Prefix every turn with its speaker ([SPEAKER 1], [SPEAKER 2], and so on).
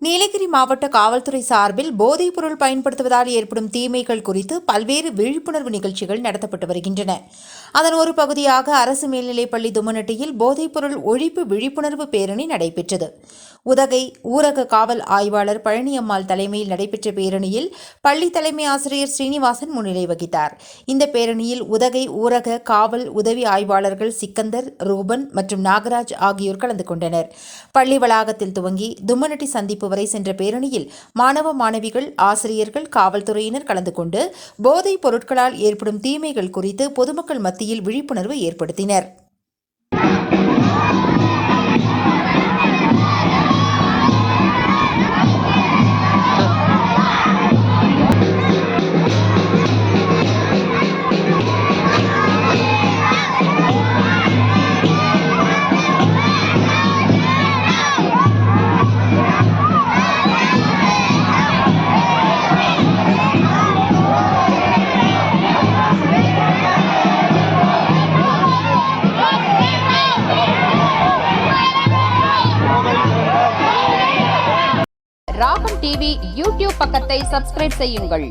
[SPEAKER 1] நீலகிரி மாவட்ட காவல்துறை சார்பில் போதைப் பொருள் பயன்படுத்துவதால் ஏற்படும் தீமைகள் குறித்து பல்வேறு விழிப்புணர்வு நிகழ்ச்சிகள் நடத்தப்பட்டு வருகின்றன. அதன் ஒரு பகுதியாக அரசு மேல்நிலைப்பள்ளி தும்மனட்டியில் போதைப் பொருள் ஒழிப்பு விழிப்புணர்வு பேரணி நடைபெற்றது. உதகை ஊரக காவல் ஆய்வாளர் பழனியம்மாள் தலைமையில் நடைபெற்ற பேரணியில் பள்ளி தலைமை ஆசிரியர் ஸ்ரீனிவாசன் முன்னிலை வகித்தார். இந்த பேரணியில் உதகை ஊரக காவல் உதவி ஆய்வாளர்கள் சிக்கந்தர், ரூபன் மற்றும் நாகராஜ் ஆகியோர் கலந்து கொண்டனர். பள்ளி வளாகத்தில் துவங்கி தும்மனட்டி சந்திப்பு வரை சென்ற பேரணியில் மாணவ மாணவிகள், ஆசிரியர்கள், காவல்துறையினர் கலந்து கொண்டு போதைப் பொருட்களால் ஏற்படும் தீமைகள் குறித்து பொதுமக்கள் மத்தியில் விழிப்புணர்வு ஏற்படுத்தினர்.
[SPEAKER 2] ராகம் டிவி யூடியூப் பக்கத்தை சப்ஸ்கிரைப் செய்யுங்கள்.